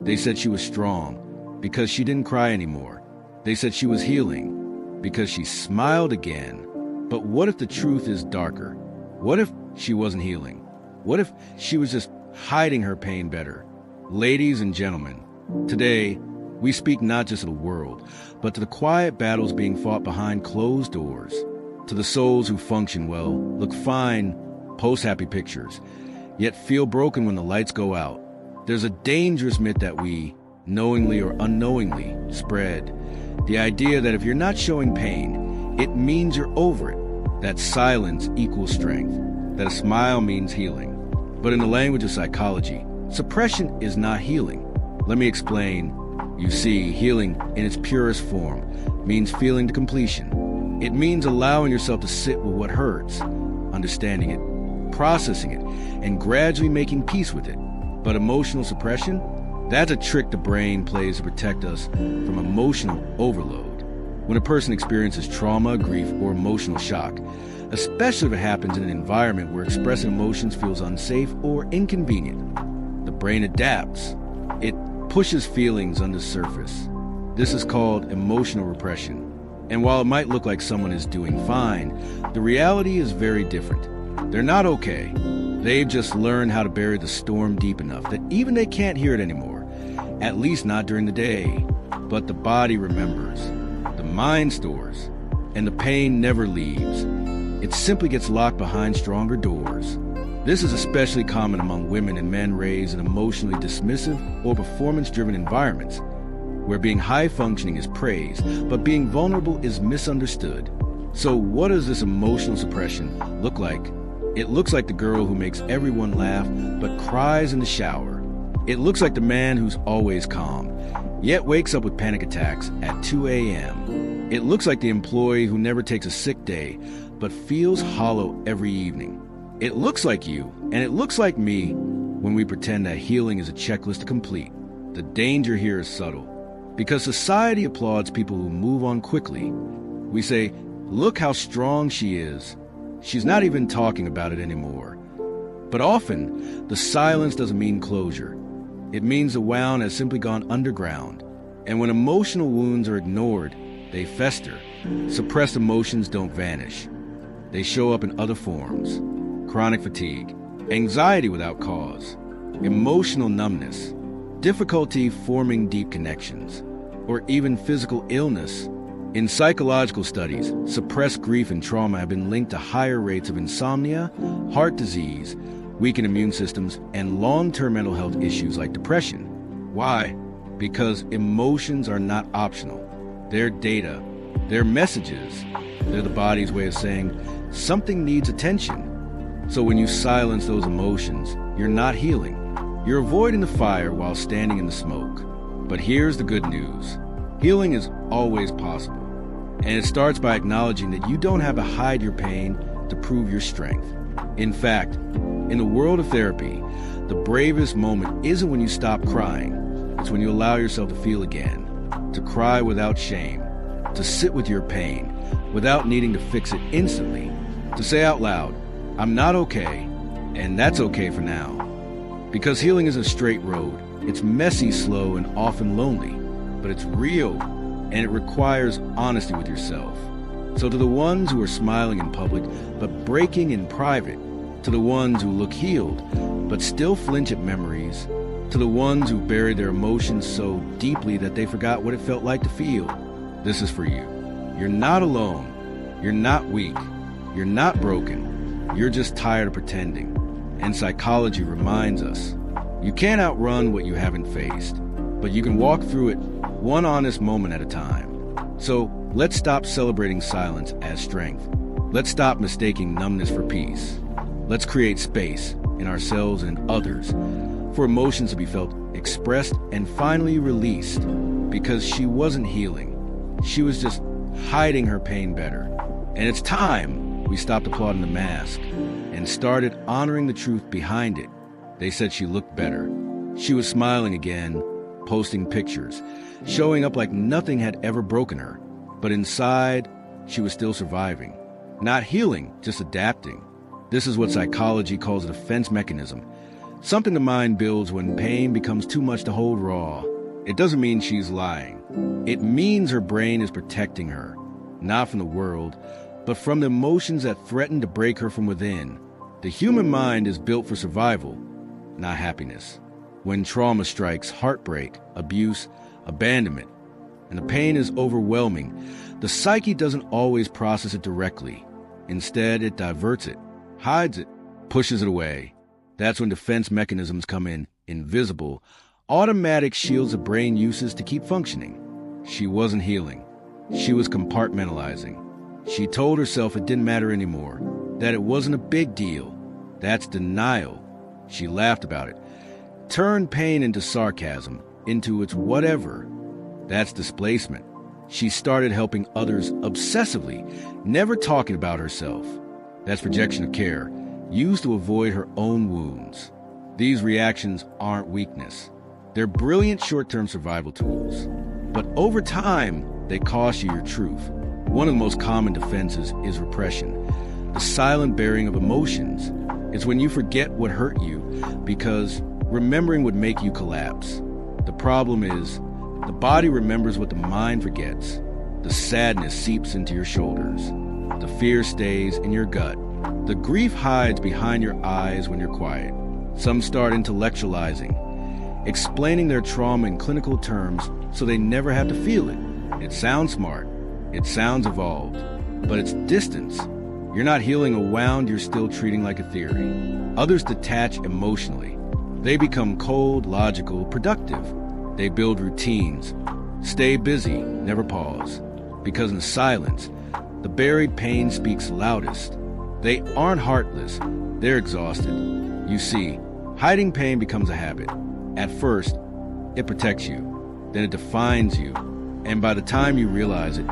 They said she was strong because she didn't cry anymore. They said she was healing because she smiled again. But what if the truth is darker? What if she wasn't healing? What if she was just hiding her pain better? Ladies and gentlemen, today we speak not just to the world, but to the quiet battles being fought behind closed doors, to the souls who function well, look fine, post happy pictures, yet feel broken when the lights go out. There's a dangerous myth that we, knowingly or unknowingly, spread. The idea that if you're not showing pain, it means you're over it, that silence equals strength, that a smile means healing. But in the language of psychology, suppression is not healing. Let me explain. You see, healing in its purest form means feeling to completion. It means allowing yourself to sit with what hurts, understanding it, processing it, and gradually making peace with it. But emotional suppression? That's a trick the brain plays to protect us from emotional overload. When a person experiences trauma, grief, or emotional shock, especially if it happens in an environment where expressing emotions feels unsafe or inconvenient, the brain adapts. It pushes feelings under the surface. This is called emotional repression. And while it might look like someone is doing fine, the reality is very different. They're not okay. They've just learned how to bury the storm deep enough that even they can't hear it anymore, at least not during the day. But the body remembers, the mind stores, and the pain never leaves. It simply gets locked behind stronger doors. This is especially common among women and men raised in emotionally dismissive or performance-driven environments, where being high-functioning is praised, but being vulnerable is misunderstood. So what does this emotional suppression look like? It looks like the girl who makes everyone laugh, but cries in the shower. It looks like the man who's always calm, yet wakes up with panic attacks at 2 a.m. It looks like the employee who never takes a sick day, but feels hollow every evening. It looks like you, and it looks like me, when we pretend that healing is a checklist to complete. The danger here is subtle. Because society applauds people who move on quickly. We say, look how strong she is. She's not even talking about it anymore. But often, the silence doesn't mean closure. It means the wound has simply gone underground. And when emotional wounds are ignored, they fester. Suppressed emotions don't vanish. They show up in other forms. Chronic fatigue, anxiety without cause, emotional numbness, difficulty forming deep connections, or even physical illness. In psychological studies, suppressed grief and trauma have been linked to higher rates of insomnia, heart disease, weakened immune systems, and long-term mental health issues like depression. Why? Because emotions are not optional. They're data. They're messages. They're the body's way of saying something needs attention. So when you silence those emotions, you're not healing. You're avoiding the fire while standing in the smoke. But here's the good news. Healing is always possible. And it starts by acknowledging that you don't have to hide your pain to prove your strength. In fact, in the world of therapy, the bravest moment isn't when you stop crying. It's when you allow yourself to feel again, to cry without shame, to sit with your pain without needing to fix it instantly, to say out loud, I'm not okay, and that's okay for now. Because healing is a straight road. It's messy, slow, and often lonely, but it's real, and it requires honesty with yourself. So to the ones who are smiling in public, but breaking in private, to the ones who look healed, but still flinch at memories, to the ones who buried their emotions so deeply that they forgot what it felt like to feel, this is for you. You're not alone. You're not weak. You're not broken. You're just tired of pretending. And psychology reminds us, you can't outrun what you haven't faced, but you can walk through it one honest moment at a time. So let's stop celebrating silence as strength. Let's stop mistaking numbness for peace. Let's create space in ourselves and others for emotions to be felt, expressed, and finally released. Because she wasn't healing. She was just hiding her pain better. And it's time we stopped applauding the mask and started honoring the truth behind it. They said she looked better. She was smiling again, posting pictures, showing up like nothing had ever broken her. But inside, she was still surviving. Not healing, just adapting. This is what psychology calls a defense mechanism. something the mind builds when pain becomes too much to hold raw. It doesn't mean she's lying. It means her brain is protecting her, not from the world, but from the emotions that threaten to break her from within. The human mind is built for survival, not happiness. When trauma strikes, heartbreak, abuse, abandonment, and the pain is overwhelming, the psyche doesn't always process it directly. Instead, it diverts it, hides it, pushes it away. That's when defense mechanisms come in, invisible, automatic shields the brain uses to keep functioning. She wasn't healing. She was compartmentalizing. She told herself it didn't matter anymore, that it wasn't a big deal. That's denial. She laughed about it, turned pain into sarcasm, into its whatever. That's displacement. She started helping others obsessively, never talking about herself. That's projection of care, used to avoid her own wounds. These reactions aren't weakness. They're brilliant short-term survival tools. But over time, they cost you your truth. One of the most common defenses is repression, the silent burying of emotions. It's when you forget what hurt you because remembering would make you collapse. The problem is, the body remembers what the mind forgets. The sadness seeps into your shoulders. The fear stays in your gut. The grief hides behind your eyes when you're quiet. Some start intellectualizing, explaining their trauma in clinical terms so they never have to feel it. It sounds smart. It sounds evolved. But it's distance. You're not healing a wound you're still treating like a theory. Others detach emotionally. They become cold, logical, productive. They build routines, stay busy, never pause. Because in silence, the buried pain speaks loudest. They aren't heartless, they're exhausted. You see, hiding pain becomes a habit. At first, it protects you, then it defines you, and by the time you realize it,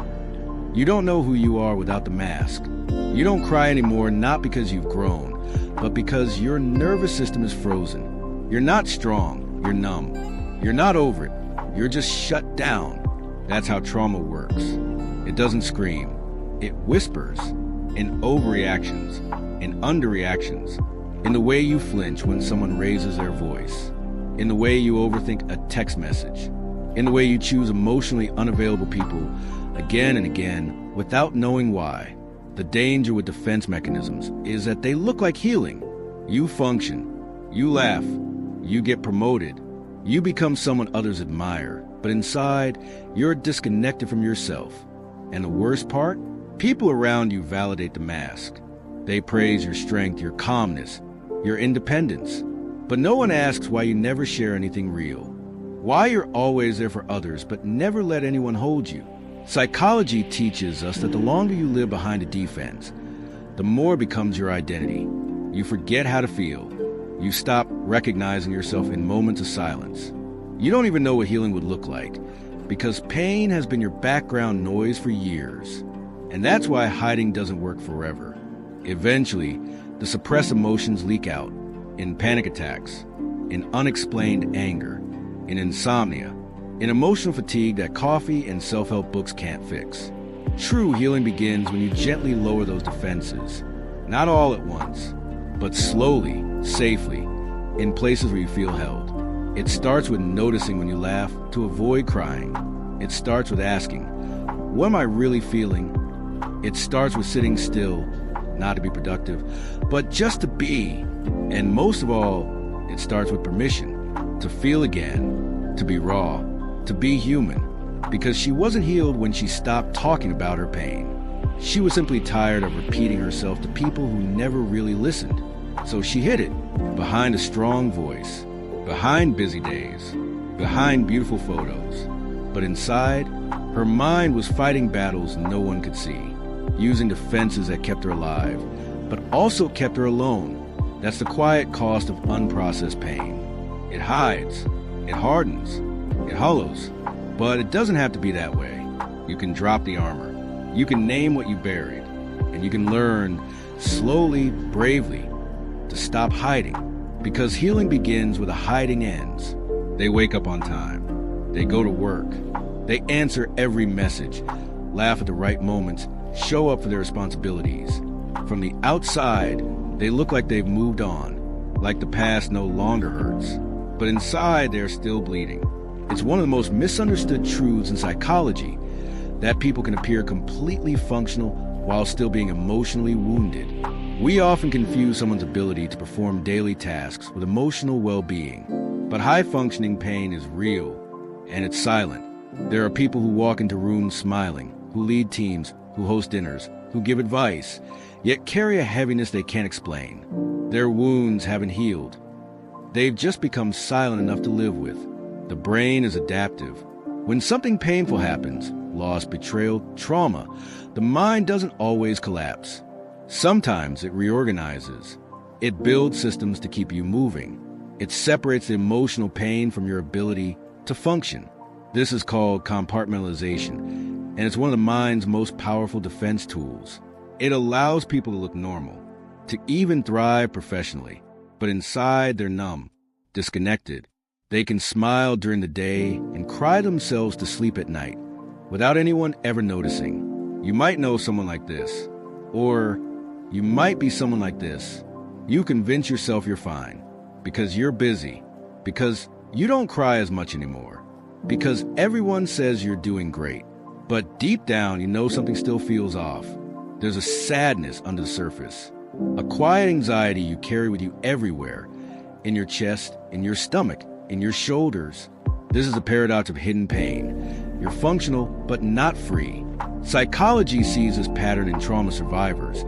you don't know who you are without the mask. You don't cry anymore, not because you've grown, but because your nervous system is frozen. You're not strong, you're numb. You're not over it. You're just shut down. That's how trauma works. It doesn't scream. It whispers in overreactions, in underreactions, in the way you flinch when someone raises their voice, in the way you overthink a text message, in the way you choose emotionally unavailable people again and again without knowing why. The danger with defense mechanisms is that they look like healing. You function. You laugh. You get promoted. You become someone others admire, but inside, you're disconnected from yourself. And the worst part? People around you validate the mask. They praise your strength, your calmness, your independence. But no one asks why you never share anything real. Why you're always there for others, but never let anyone hold you. Psychology teaches us that the longer you live behind a defense, the more becomes your identity. You forget how to feel. You stop recognizing yourself in moments of silence. You don't even know what healing would look like, because pain has been your background noise for years. And that's why hiding doesn't work forever. Eventually, the suppressed emotions leak out, in panic attacks, in unexplained anger, in insomnia, in emotional fatigue that coffee and self-help books can't fix. True healing begins when you gently lower those defenses, not all at once, but slowly, safely, in places where you feel held. It starts with noticing when you laugh to avoid crying. It starts with asking, what am I really feeling? It starts with sitting still, not to be productive, but just to be. And most of all, it starts with permission to feel again, to be raw, to be human. Because she wasn't healed when she stopped talking about her pain. She was simply tired of repeating herself to people who never really listened. So she hid it behind a strong voice, behind busy days, behind beautiful photos. But inside, her mind was fighting battles no one could see, using defenses that kept her alive, but also kept her alone. That's the quiet cost of unprocessed pain. It hides, it hardens, it hollows, but it doesn't have to be that way. You can drop the armor, you can name what you buried, and you can learn slowly, bravely, to stop hiding, because healing begins where the hiding ends. They wake up on time. They go to work. They answer every message, laugh at the right moments, show up for their responsibilities. From the outside, they look like they've moved on. like the past no longer hurts, but inside they're still bleeding. It's one of the most misunderstood truths in psychology that people can appear completely functional while still being emotionally wounded. We often confuse someone's ability to perform daily tasks with emotional well-being, but high-functioning pain is real, and it's silent. There are people who walk into rooms smiling, who lead teams, who host dinners, who give advice, yet carry a heaviness they can't explain. Their wounds haven't healed. They've just become silent enough to live with. The brain is adaptive. When something painful happens, loss, betrayal, trauma, the mind doesn't always collapse. Sometimes it reorganizes. It builds systems to keep you moving. It separates the emotional pain from your ability to function. This is called compartmentalization, and it's one of the mind's most powerful defense tools. It allows people to look normal, to even thrive professionally, but inside they're numb, disconnected. They can smile during the day and cry themselves to sleep at night without anyone ever noticing. You might know someone like this, or you might be someone like this. You convince yourself you're fine because you're busy, because you don't cry as much anymore, because everyone says you're doing great. But deep down, you know something still feels off. There's a sadness under the surface, a quiet anxiety you carry with you everywhere, in your chest, in your stomach, in your shoulders. This is the paradox of hidden pain. You're functional, but not free. Psychology sees this pattern in trauma survivors,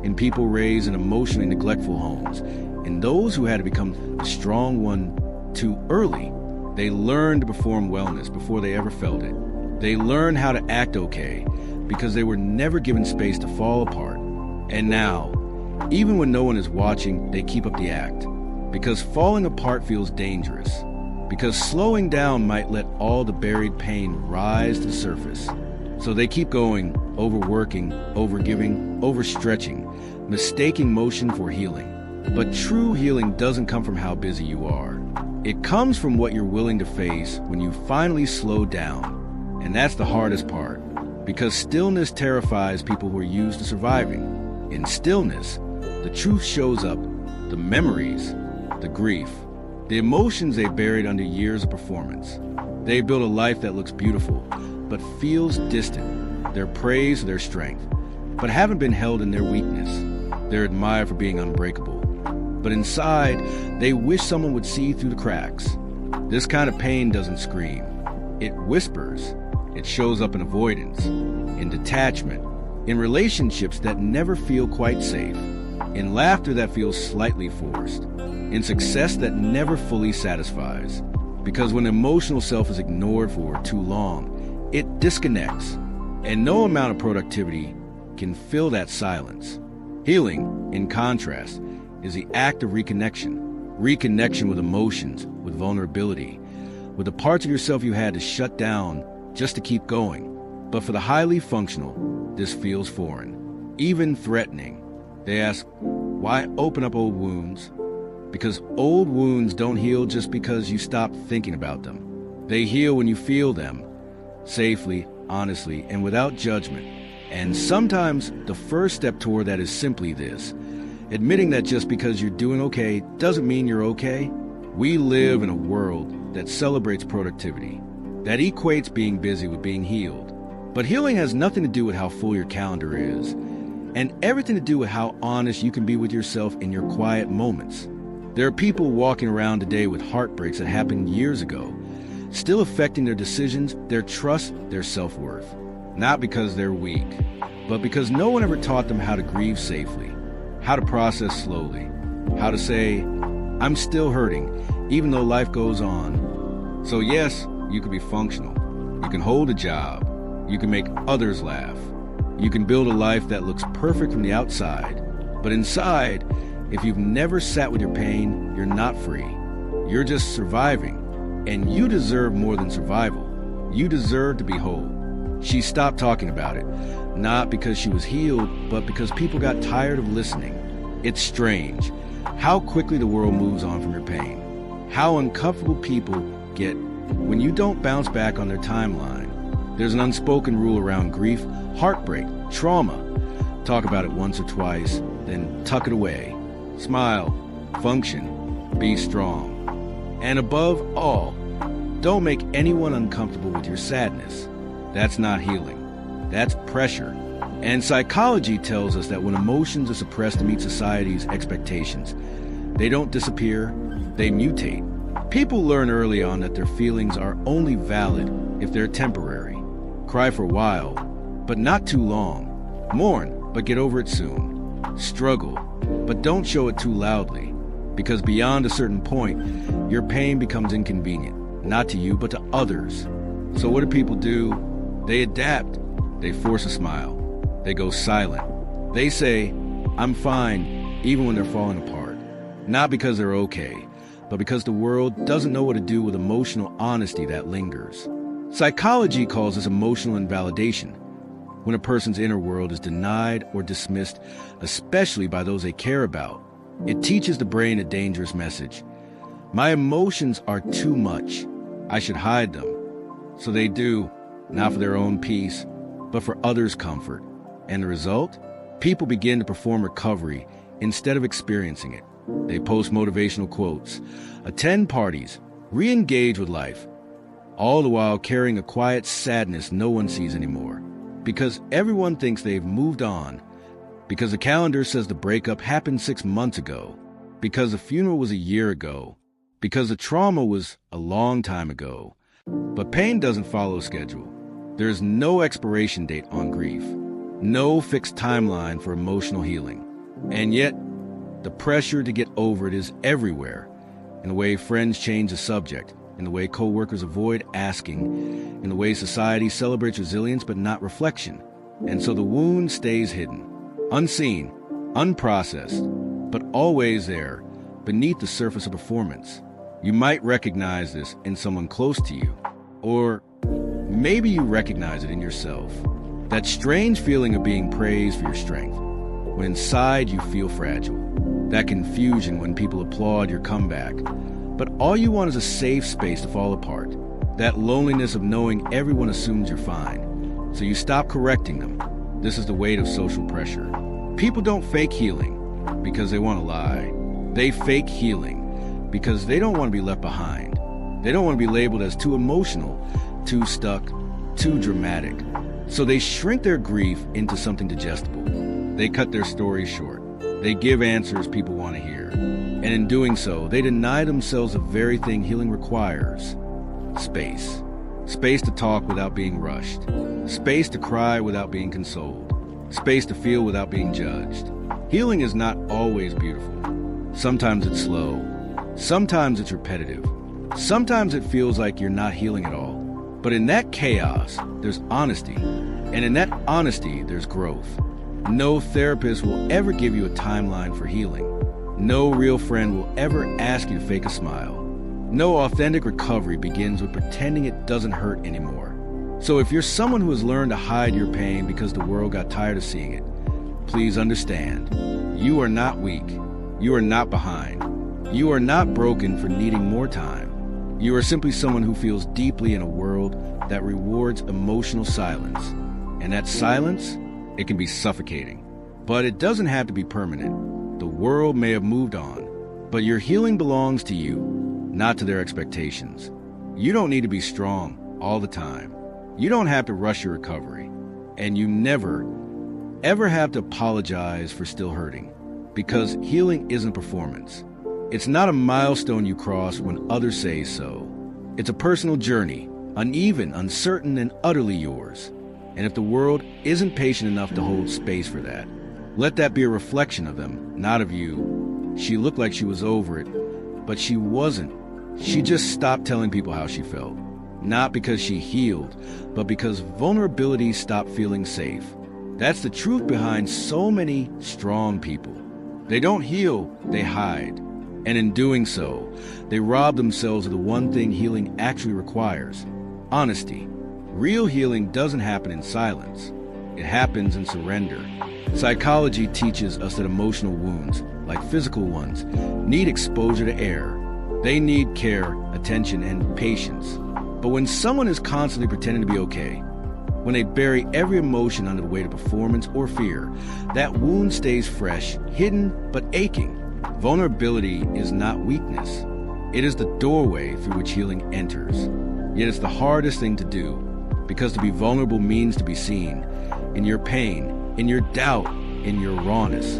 in people raised in emotionally neglectful homes, in those who had to become the strong one too early. They learned to perform wellness before they ever felt it. They learned how to act okay because they were never given space to fall apart. And now, even when no one is watching, they keep up the act. Because falling apart feels dangerous. Because slowing down might let all the buried pain rise to the surface. So they keep going, overworking, overgiving, overstretching, mistaking motion for healing. But true healing doesn't come from how busy you are. It comes from what you're willing to face when you finally slow down. And that's the hardest part, because stillness terrifies people who are used to surviving. In stillness, the truth shows up, the memories, the grief, the emotions they buried under years of performance. They built a life that looks beautiful, but feels distant. They're praised for their strength, but haven't been held in their weakness. They're admired for being unbreakable, but inside, they wish someone would see through the cracks. This kind of pain doesn't scream. It whispers. It shows up in avoidance, in detachment, in relationships that never feel quite safe, in laughter that feels slightly forced, in success that never fully satisfies. Because when emotional self is ignored for too long, it disconnects, and no amount of productivity can fill that silence. Healing, in contrast, is the act of reconnection with emotions, with vulnerability, with the parts of yourself you had to shut down just to keep going. But for the highly functional, this feels foreign, even threatening. They ask, why open up old wounds? Because old wounds don't heal just because you stop thinking about them. They heal when you feel them, safely, honestly, and without judgment. And sometimes the first step toward that is simply this: admitting that just because you're doing okay doesn't mean you're okay. We live in a world that celebrates productivity, that equates being busy with being healed. But healing has nothing to do with how full your calendar is, and everything to do with how honest you can be with yourself in your quiet moments. There are people walking around today with heartbreaks that happened years ago, still affecting their decisions, their trust, their self-worth. Not because they're weak, but because no one ever taught them how to grieve safely, how to process slowly, how to say, I'm still hurting, even though life goes on. So yes, you can be functional. You can hold a job. You can make others laugh. You can build a life that looks perfect from the outside. But inside, if you've never sat with your pain, you're not free. You're just surviving. And you deserve more than survival. You deserve to be whole. She stopped talking about it, not because she was healed, but because people got tired of listening. It's strange how quickly the world moves on from your pain, how uncomfortable people get when you don't bounce back on their timeline. There's an unspoken rule around grief, heartbreak, trauma. Talk about it once or twice, then tuck it away. Smile, function, Be strong. And above all, don't make anyone uncomfortable with your sadness. That's not healing. That's pressure. And psychology tells us that when emotions are suppressed to meet society's expectations, they don't disappear, they mutate. People learn early on that their feelings are only valid if they're temporary. Cry for a while, but not too long. Mourn, but get over it soon. Struggle, but don't show it too loudly, because beyond a certain point, your pain becomes inconvenient, not to you, but to others. So what do people do? They adapt. They force a smile. They go silent. They say, I'm fine, even when they're falling apart. Not because they're okay, but because the world doesn't know what to do with emotional honesty that lingers. Psychology calls this emotional invalidation, when a person's inner world is denied or dismissed, especially by those they care about. It teaches the brain a dangerous message. My emotions are too much. I should hide them. So they do, not for their own peace, but for others' comfort. And the result? People begin to perform recovery instead of experiencing it. They post motivational quotes, attend parties, re-engage with life, all the while carrying a quiet sadness no one sees anymore. Because everyone thinks they've moved on. Because the calendar says the breakup happened 6 months ago. Because the funeral was a year ago. Because the trauma was a long time ago. But pain doesn't follow schedule. There's no expiration date on grief. No fixed timeline for emotional healing. And yet, the pressure to get over it is everywhere. In the way friends change the subject, in the way co-workers avoid asking, in the way society celebrates resilience but not reflection. And so the wound stays hidden, unseen, unprocessed, but always there, beneath the surface of performance. You might recognize this in someone close to you, or maybe you recognize it in yourself. That strange feeling of being praised for your strength, when inside you feel fragile. That confusion when people applaud your comeback, but all you want is a safe space to fall apart. That loneliness of knowing everyone assumes you're fine, so you stop correcting them. This is the weight of social pressure. People don't fake healing because they want to lie. They fake healing because they don't want to be left behind. They don't want to be labeled as too emotional, too stuck, too dramatic. So they shrink their grief into something digestible. They cut their stories short. They give answers people want to hear. And in doing so, they deny themselves the very thing healing requires. Space. Space to talk without being rushed. Space to cry without being consoled. Space to feel without being judged. Healing is not always beautiful. Sometimes it's slow. Sometimes it's repetitive. Sometimes it feels like you're not healing at all. But in that chaos, there's honesty. And in that honesty, there's growth. No therapist will ever give you a timeline for healing. No real friend will ever ask you to fake a smile. No authentic recovery begins with pretending it doesn't hurt anymore. So if you're someone who has learned to hide your pain because the world got tired of seeing it, please understand, you are not weak. You are not behind. You are not broken for needing more time. You are simply someone who feels deeply in a world that rewards emotional silence. And that silence, it can be suffocating. But it doesn't have to be permanent. The world may have moved on, but your healing belongs to you, not to their expectations. You don't need to be strong all the time. You don't have to rush your recovery. And you never, ever have to apologize for still hurting. Because healing isn't performance. It's not a milestone you cross when others say so. It's a personal journey, uneven, uncertain, and utterly yours. And if the world isn't patient enough to hold space for that, let that be a reflection of them, not of you. She looked like she was over it, but she wasn't. She just stopped telling people how she felt. Not because she healed, but because vulnerability stopped feeling safe. That's the truth behind so many strong people. They don't heal, they hide. And in doing so, they rob themselves of the one thing healing actually requires: honesty. Real healing doesn't happen in silence. It happens in surrender. Psychology teaches us that emotional wounds, like physical ones, need exposure to air. They need care, attention, and patience. But when someone is constantly pretending to be okay, when they bury every emotion under the weight of performance or fear, that wound stays fresh, hidden, but aching. Vulnerability is not weakness. It is the doorway through which healing enters. Yet it's the hardest thing to do, because to be vulnerable means to be seen in your pain, in your doubt, in your rawness.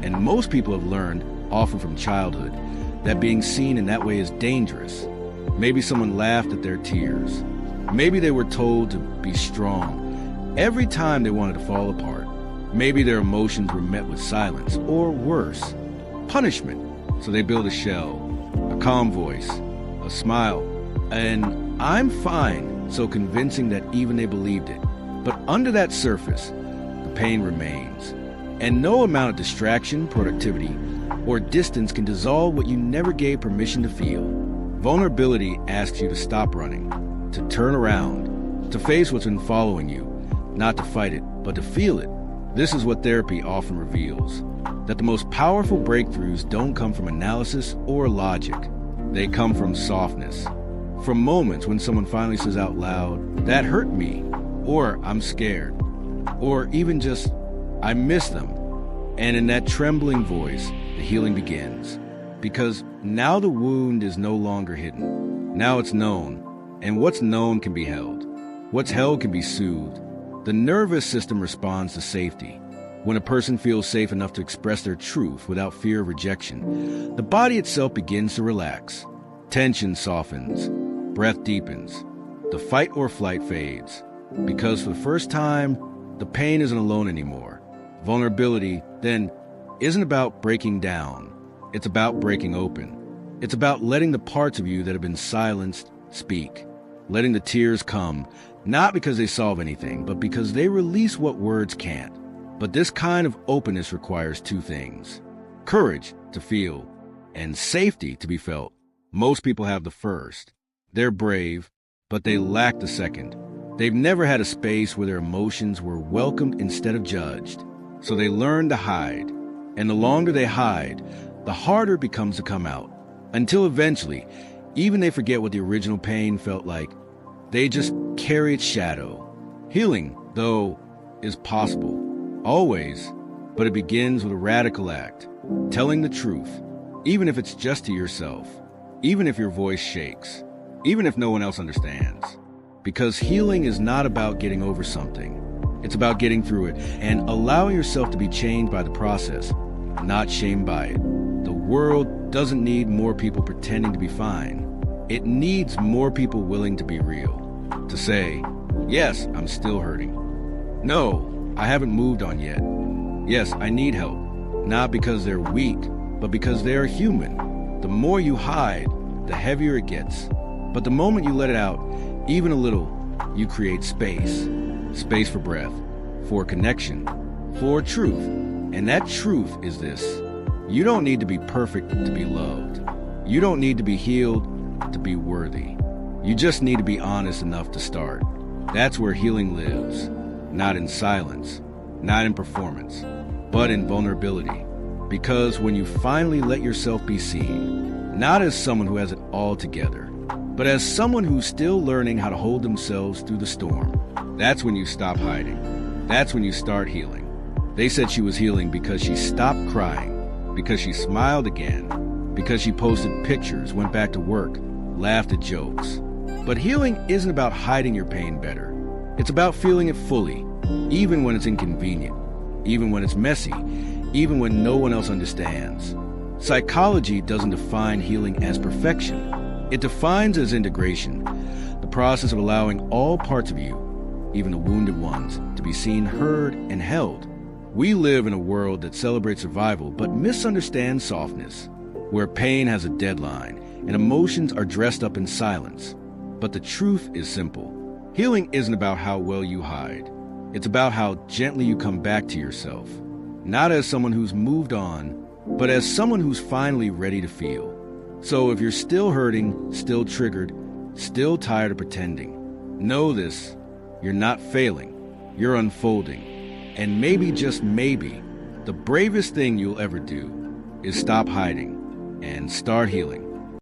And most people have learned, often from childhood, that being seen in that way is dangerous. Maybe someone laughed at their tears. Maybe they were told to be strong every time they wanted to fall apart. Maybe their emotions were met with silence, or worse, punishment. So they build a shell, a calm voice, a smile, and I'm fine, so convincing that even they believed it. But under that surface, the pain remains. And no amount of distraction, productivity, or distance can dissolve what you never gave permission to feel. Vulnerability asks you to stop running, to turn around, to face what's been following you, not to fight it, but to feel it. This is what therapy often reveals, that the most powerful breakthroughs don't come from analysis or logic. They come from softness, from moments when someone finally says out loud, "That hurt me," or "I'm scared," or even just, "I miss them." And in that trembling voice, the healing begins. Because now the wound is no longer hidden. Now it's known. And what's known can be held. What's held can be soothed. The nervous system responds to safety. When a person feels safe enough to express their truth without fear of rejection, the body itself begins to relax. Tension softens. Breath deepens. The fight or flight fades. Because for the first time, the pain isn't alone anymore. Vulnerability, then, isn't about breaking down. It's about breaking open. It's about letting the parts of you that have been silenced speak. Letting the tears come, not because they solve anything, but because they release what words can't. But this kind of openness requires two things: courage to feel, and safety to be felt. Most people have the first. They're brave, but they lack the second. They've never had a space where their emotions were welcomed instead of judged. So they learn to hide. And the longer they hide, the harder it becomes to come out. Until eventually, even they forget what the original pain felt like. They just carry its shadow. Healing, though, is possible. Always. But it begins with a radical act. Telling the truth. Even if it's just to yourself. Even if your voice shakes. Even if no one else understands. Because healing is not about getting over something. It's about getting through it and allowing yourself to be changed by the process, not shamed by it. The world doesn't need more people pretending to be fine. It needs more people willing to be real. To say, yes, I'm still hurting. No, I haven't moved on yet. Yes, I need help. Not because they're weak, but because they're human. The more you hide, the heavier it gets. But the moment you let it out, even a little, you create space. Space for breath, for connection, for truth. And that truth is this: you don't need to be perfect to be loved. You don't need to be healed to be worthy. You just need to be honest enough to start. That's where healing lives. Not in silence, not in performance, but in vulnerability. Because when you finally let yourself be seen, not as someone who has it all together, but as someone who's still learning how to hold themselves through the storm, that's when you stop hiding. That's when you start healing. They said she was healing because she stopped crying, because she smiled again, because she posted pictures, went back to work, laughed at jokes. But healing isn't about hiding your pain better. It's about feeling it fully, even when it's inconvenient, even when it's messy, even when no one else understands. Psychology doesn't define healing as perfection. It defines it as integration, the process of allowing all parts of you, even the wounded ones, to be seen, heard, and held. We live in a world that celebrates survival but misunderstands softness, where pain has a deadline and emotions are dressed up in silence. But the truth is simple. Healing isn't about how well you hide. It's about how gently you come back to yourself, not as someone who's moved on, but as someone who's finally ready to feel. So if you're still hurting, still triggered, still tired of pretending, know this: you're not failing, you're unfolding. And maybe, just maybe, the bravest thing you'll ever do is stop hiding and start healing.